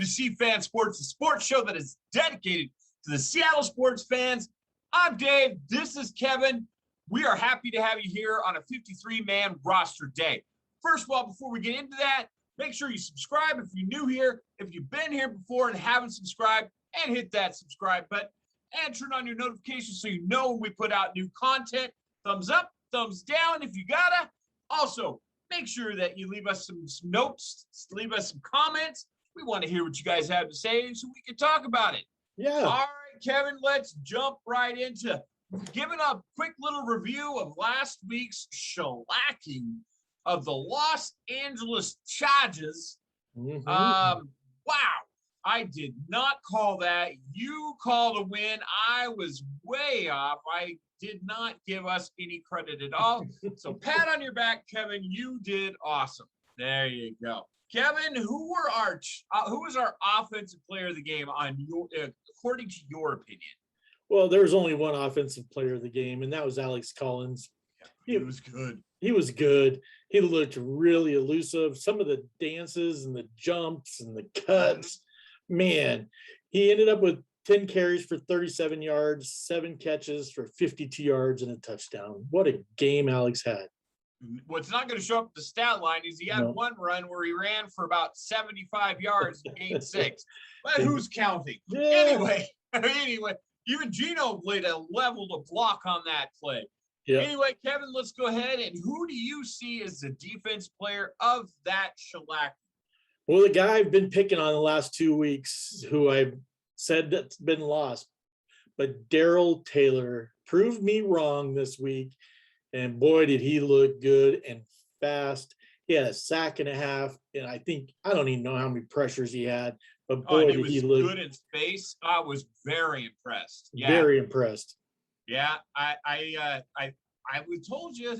to C-Fan Sports, the sports show that is dedicated to the Seattle sports fans. I'm Dave. This is Kevin. We are happy to have you here on a 53-man roster day. First of all, before we get into that, make sure you subscribe if you're new here. If you've been here before and haven't subscribed, and hit that subscribe button and turn on your notifications so you know when we put out new content. Thumbs up, thumbs down if you gotta. Also, make sure that you leave us some notes, leave us some comments. We want to hear what you guys have to say so we can talk about it. Yeah. All right, Kevin, let's jump right into giving a quick little review of last week's shellacking of the Los Angeles Chargers. Wow. I did not call that. You called a win. I was way off. I did not give us any credit at all. So pat on your back, Kevin. You did awesome. There you go. Kevin, who was our offensive player of the game on your, according to your opinion? Well, there was only one offensive player of the game, and that was Alex Collins. Yeah, he was good. He was good. He looked really elusive. Some of the dances and the jumps and the cuts, man, he ended up with 10 carries for 37 yards, 7 catches for 52 yards and a touchdown. What a game Alex had. What's not going to show up the stat line is he had one run where he ran for about 75 yards and gained 6. But who's counting? Yeah. Anyway, even Gino laid a level to block on that play. Yeah. Anyway, Kevin, let's go ahead. And who do you see as the defense player of that shellac? Well, the guy I've been picking on the last 2 weeks, who I've said that's been lost, but Darrell Taylor proved me wrong this week. And boy, did he look good and fast. He had a sack and a half. And I don't even know how many pressures he had, but boy, did he look good in space. I was very impressed. Yeah. Very impressed. Yeah. I told you,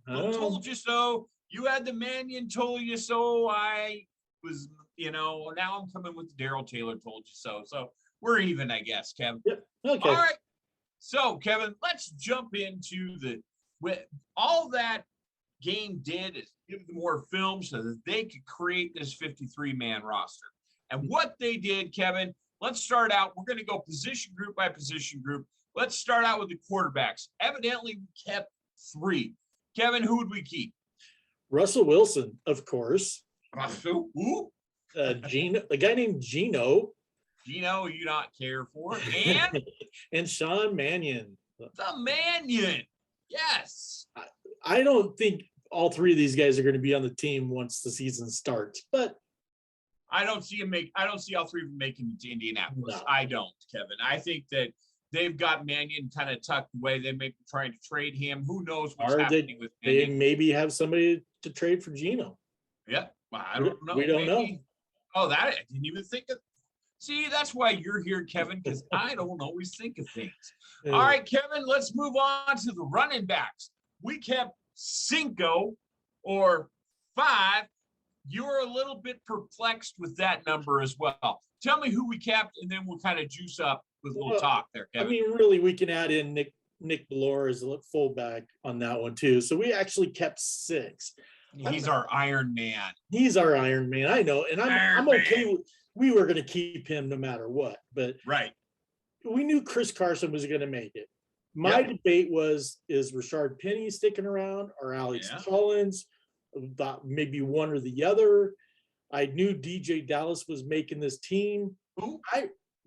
told you so. You had the Mannion told you so. I was, now I'm coming with the Darrell Taylor told you so. So we're even, I guess, Kevin. Yep. Okay. All right. So, Kevin, let's jump into all that game did is give them more film so that they could create this 53-man roster. And what they did, Kevin, let's start out. We're going to go position group by position group. Let's start out with the quarterbacks. Evidently, we kept 3. Kevin, who would we keep? Russell Wilson, of course. Russell, who? Gino, a guy named Gino. Gino, you not care for. And? And Sean Mannion. The Mannion. Yes. I don't think all 3 of these guys are going to be on the team once the season starts, but I don't see all 3 of them making it to Indianapolis. No. I don't, Kevin. I think that they've got Mannion kind of tucked away. They may be trying to trade him. Who knows what's happening with Mannion? They maybe have somebody to trade for Gino. Yeah. Well, I don't know. We don't know. Oh, that I didn't even think of. See, that's why you're here, Kevin, because I don't always think of things. Yeah. All right, Kevin, let's move on to the running backs. We kept 5 or 5. You were a little bit perplexed with that number as well. Tell me who we kept, and then we'll kind of juice up with a little talk there, Kevin. I mean, really, we can add in Nick Ballore as a fullback on that one, too. So we actually kept 6. He's our Iron Man. He's our Iron Man. I know. And I'm okay with, we were going to keep him no matter what. But right. We knew Chris Carson was going to make it. My debate was, is Rashard Penny sticking around or Alex Collins? Thought maybe one or the other. I knew DJ Dallas was making this team. Who?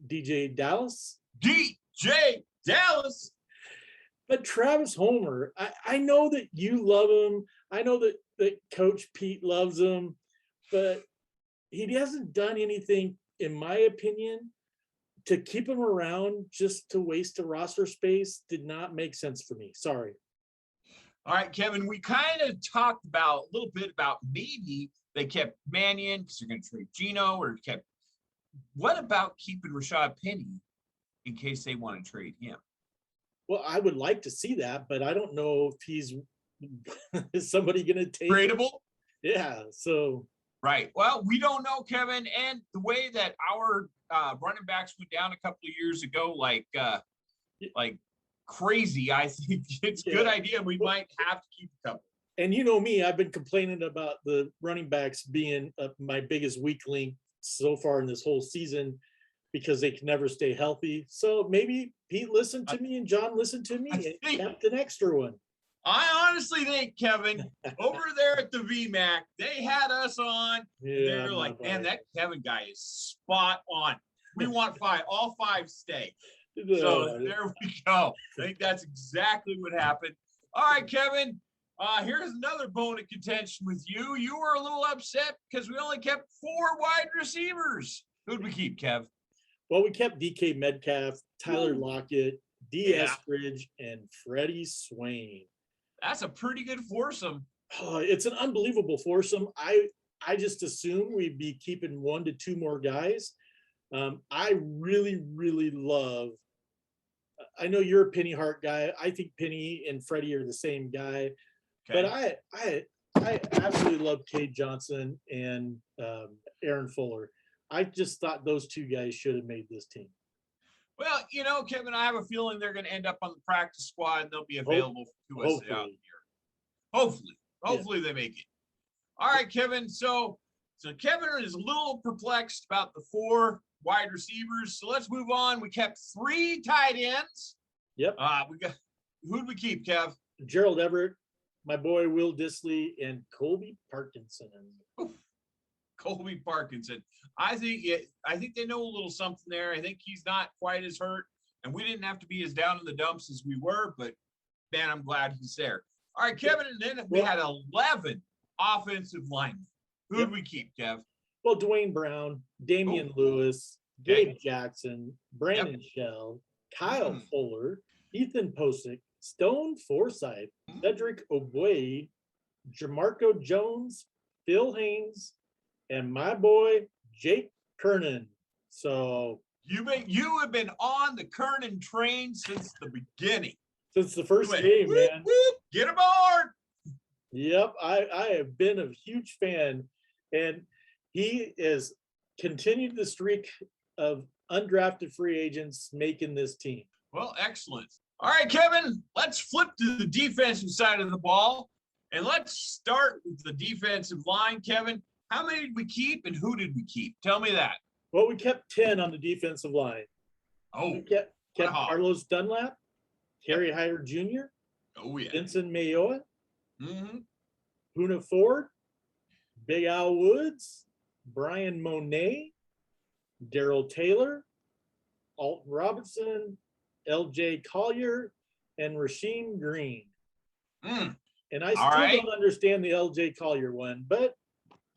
DJ Dallas. DJ Dallas. But Travis Homer, I know that you love him. I know that Coach Pete loves him, but he hasn't done anything, in my opinion, to keep him around just to waste a roster space. Did not make sense for me. Sorry. All right, Kevin, we kind of talked about a little bit about maybe they kept Mannion because they're going to trade Gino, or kept. What about keeping Rashad Penny in case they want to trade him? Well, I would like to see that, but I don't know if he's is somebody going to take tradable. Yeah. So. Right. Well, we don't know, Kevin, and the way that our running backs went down a couple of years ago, like crazy. I think it's a good idea. We might have to keep a couple. And you know me, I've been complaining about the running backs being my biggest weak link so far in this whole season because they can never stay healthy. So maybe Pete listened to me and John listened to me and kept an extra one. I honestly think, Kevin, over there at the VMAC, they had us on. Yeah, and they're like, man, that Kevin guy is spot on. We want 5, all 5 stay. So there we go. I think that's exactly what happened. All right, Kevin, here's another bone of contention with you. You were a little upset because we only kept 4 wide receivers. Who'd we keep, Kev? Well, we kept DK Metcalf, Tyler Lockett, D. Yeah. Eskridge, and Freddie Swain. That's a pretty good foursome. Oh, it's an unbelievable foursome. I just assume we'd be keeping 1 to 2 more guys. I really, really love. I know you're a Penny Hart guy. I think Penny and Freddie are the same guy, but I absolutely love Cade Johnson and Aaron Fuller. I just thought those 2 guys should have made this team. Well, you know, Kevin, I have a feeling they're going to end up on the practice squad and they'll be available to us out here. Hopefully they make it. All right, Kevin. So Kevin is a little perplexed about the 4 wide receivers. So let's move on. We kept 3 tight ends. Yep. Who'd we keep, Kev? Gerald Everett, my boy Will Dissly, and Colby Parkinson. Oof. Colby Parkinson. I think they know a little something there. I think he's not quite as hurt, and we didn't have to be as down in the dumps as we were, but man, I'm glad he's there. All right, Kevin, and then we had 11 offensive linemen. Who'd we keep, Kev? Well, Dwayne Brown, Damian Lewis, Gabe Jackson, Brandon Shell, Kyle Fuller, Ethan Posick, Stone Forsythe, Cedric Ogbuehi, Jamarco Jones, Phil Haynes, and my boy Jake Kernan. So you have been on the Kernan train since the beginning. Since the first game, whoop, man. Whoop, get aboard. Yep, I have been a huge fan, and he has continued the streak of undrafted free agents making this team. Well, excellent. All right, Kevin, let's flip to the defensive side of the ball, and let's start with the defensive line, Kevin. How many did we keep and who did we keep? Tell me that. Well, we kept 10 on the defensive line. Oh, we kept Carlos Dunlap, Kerry Hyder Jr., Vincent Mayoa, Huna Ford, Big Al Woods, Brian Monet, Daryl Taylor, Alton Robinson, LJ Collier, and Rasheem Green. And I still don't understand the LJ Collier one, but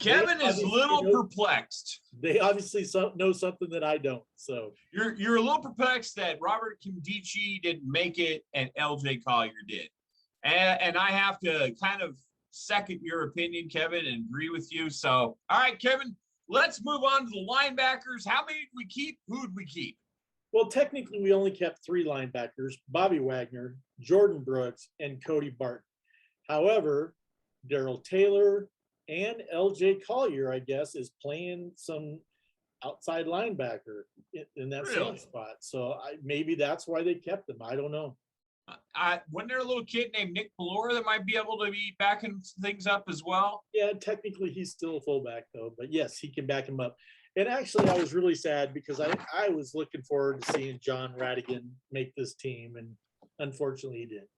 Kevin is a little perplexed. They obviously know something that I don't. So you're a little perplexed that Robert Kimdichie didn't make it and LJ Collier did. And I have to kind of second your opinion, Kevin, and agree with you. So, all right, Kevin, let's move on to the linebackers. How many did we keep? Who'd we keep? Well, technically, we only kept 3 linebackers, Bobby Wagner, Jordan Brooks, and Cody Barton. However, Daryl Taylor and LJ Collier, I guess, is playing some outside linebacker in that same spot. So maybe that's why they kept him. I don't know. Wasn't there a little kid named Nick Pelora that might be able to be backing things up as well? Yeah, technically he's still a fullback though, but yes, he can back him up. And actually, I was really sad because I was looking forward to seeing John Radigan make this team, and unfortunately he didn't.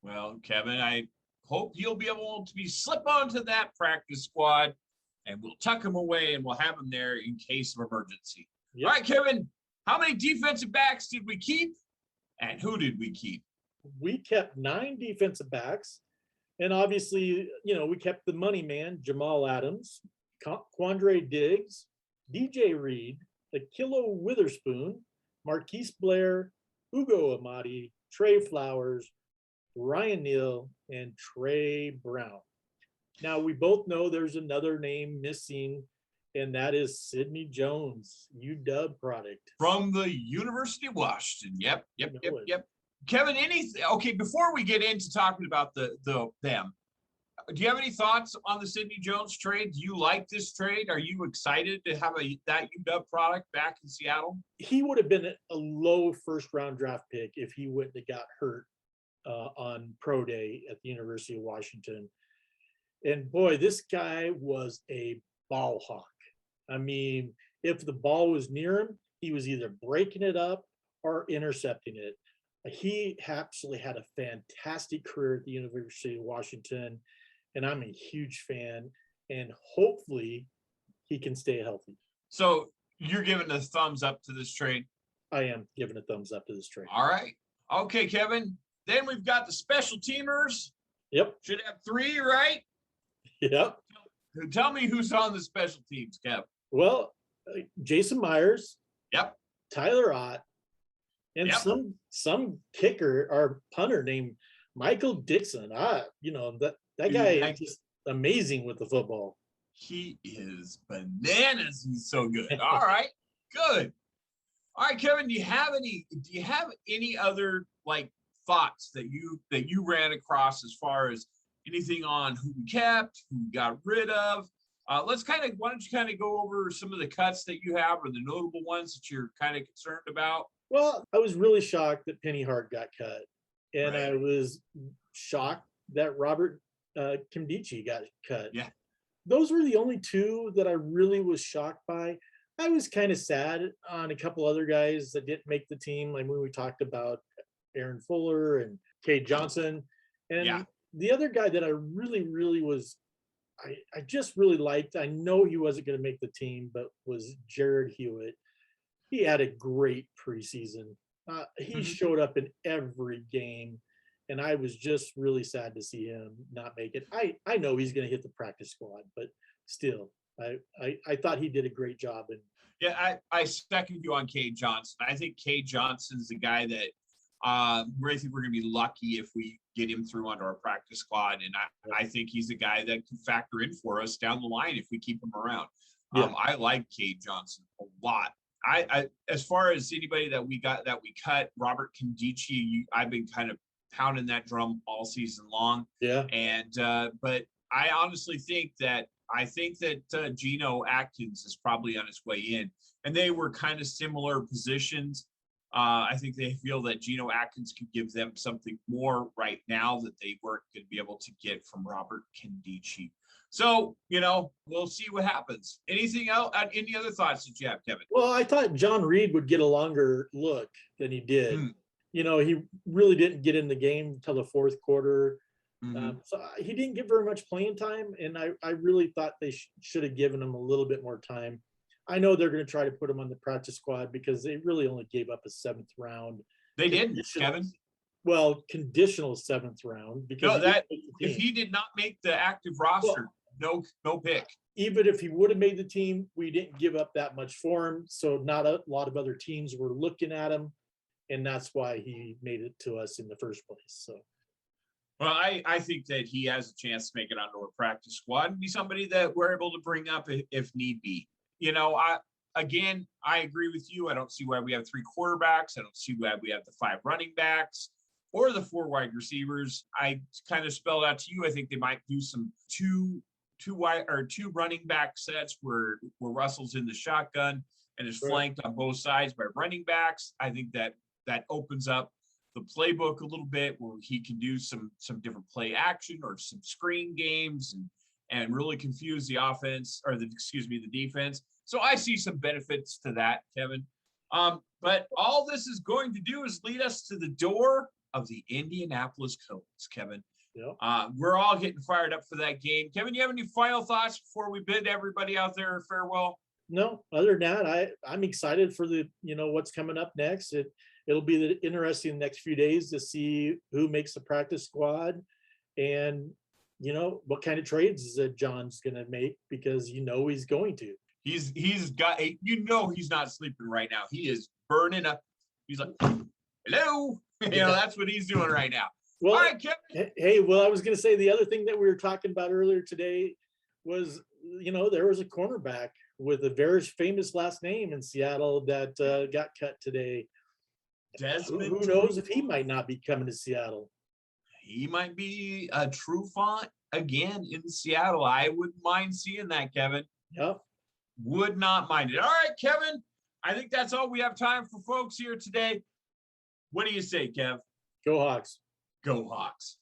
Well, Kevin, I hope he'll be able to slip onto that practice squad, and we'll tuck him away and we'll have him there in case of emergency. Yep. All right, Kevin, how many defensive backs did we keep? And who did we keep? We kept 9 defensive backs. And obviously, we kept the money man, Jamal Adams, Quandre Diggs, DJ Reed, Akilo Witherspoon, Marquise Blair, Ugo Amadi, Trey Flowers, Ryan Neal, and Trey Brown. Now, we both know there's another name missing, and that is Sidney Jones, UW product. From the University of Washington. Yep. Kevin, okay, before we get into talking about them, do you have any thoughts on the Sidney Jones trade? Do you like this trade? Are you excited to have that UW product back in Seattle? He would have been a low first-round draft pick if he wouldn't have got hurt on pro day at the University of Washington. And boy, this guy was a ball hawk. I mean, if the ball was near him, he was either breaking it up or intercepting it. He absolutely had a fantastic career at the University of Washington, and I'm a huge fan. And hopefully, he can stay healthy. So you're giving a thumbs up to this trade? I am giving a thumbs up to this trade. All right. Okay, Kevin. Then we've got the special teamers. Yep. Should have 3, right? Yep. Tell me who's on the special teams, Kev. Well, Jason Myers. Yep. Tyler Ott. And Yep. some kicker or punter named Michael Dixon. That Dude, guy is just amazing with the football. He is bananas. He's so good. All right. Good. All right, Kevin, do you have any other like thoughts that you ran across as far as anything on who we kept, who we got rid of? Why don't you kind of go over some of the cuts that you have or the notable ones that you're kind of concerned about? Well, I was really shocked that Penny Hart got cut. And Right. I was shocked that Robert Kimdichie got cut. Yeah. Those were the only 2 that I really was shocked by. I was kind of sad on a couple other guys that didn't make the team, like when we talked about Aaron Fuller and Cade Johnson. And Yeah. the other guy that I really, really was, I just really liked, I know he wasn't going to make the team, but was Jared Hewitt. He had a great preseason. He showed up in every game, and I was just really sad to see him not make it. I know he's going to hit the practice squad, but still, I thought he did a great job. And yeah, I second you on Cade Johnson. I think Cade Johnson's the guy that I think we're going to be lucky if we get him through onto our practice squad. And I think he's a guy that can factor in for us down the line if we keep him around. Yeah. I like Cade Johnson a lot. I as far as anybody that we cut, Robert Kimdichie, I've been kind of pounding that drum all season long. Yeah. And but I honestly think that Geno Atkins is probably on his way in, and they were kind of similar positions. I think they feel that Geno Atkins could give them something more right now that they weren't going to be able to get from Robert Kimdichie. So, we'll see what happens. Anything else? Any other thoughts that you have, Kevin? Well, I thought John Reed would get a longer look than he did. He really didn't get in the game until the 4th quarter. So he didn't get very much playing time, and I really thought they should have given him a little bit more time. I know they're going to try to put him on the practice squad because they really only gave up a 7th round. They did, Kevin. Well, conditional 7th round because if he did not make the active roster, no pick. Even if he would have made the team, we didn't give up that much for him. So not a lot of other teams were looking at him, and that's why he made it to us in the first place. So. Well, I think that he has a chance to make it onto a practice squad and be somebody that we're able to bring up if need be. I agree with you. I don't see why we have 3 quarterbacks. I don't see why we have the 5 running backs or the 4 wide receivers. I kind of spelled out to you. I think they might do some two running back sets where Russell's in the shotgun and is flanked on both sides by running backs. I think that opens up the playbook a little bit where he can do some different play action or some screen games and really confuse the offense or the defense. So I see some benefits to that, Kevin. But all this is going to do is lead us to the door of the Indianapolis Colts, Kevin. Yep. We're all getting fired up for that game. Kevin, you have any final thoughts before we bid everybody out there farewell? No, other than that, I'm excited for the what's coming up next. It'll be interesting the next few days to see who makes the practice squad and what kind of trades that John's going to make, because he's going to. He's not sleeping right now. He is burning up. He's like, hello. That's what he's doing right now. Well, all right, Kevin. Hey, I was going to say the other thing that we were talking about earlier today was, there was a cornerback with a very famous last name in Seattle that got cut today. Desmond. Who knows if he might not be coming to Seattle? He might be a true font again in Seattle. I wouldn't mind seeing that, Kevin. Yep. Would not mind it. All right, Kevin. I think that's all we have time for folks here today. What do you say, Kev? Go Hawks. Go Hawks.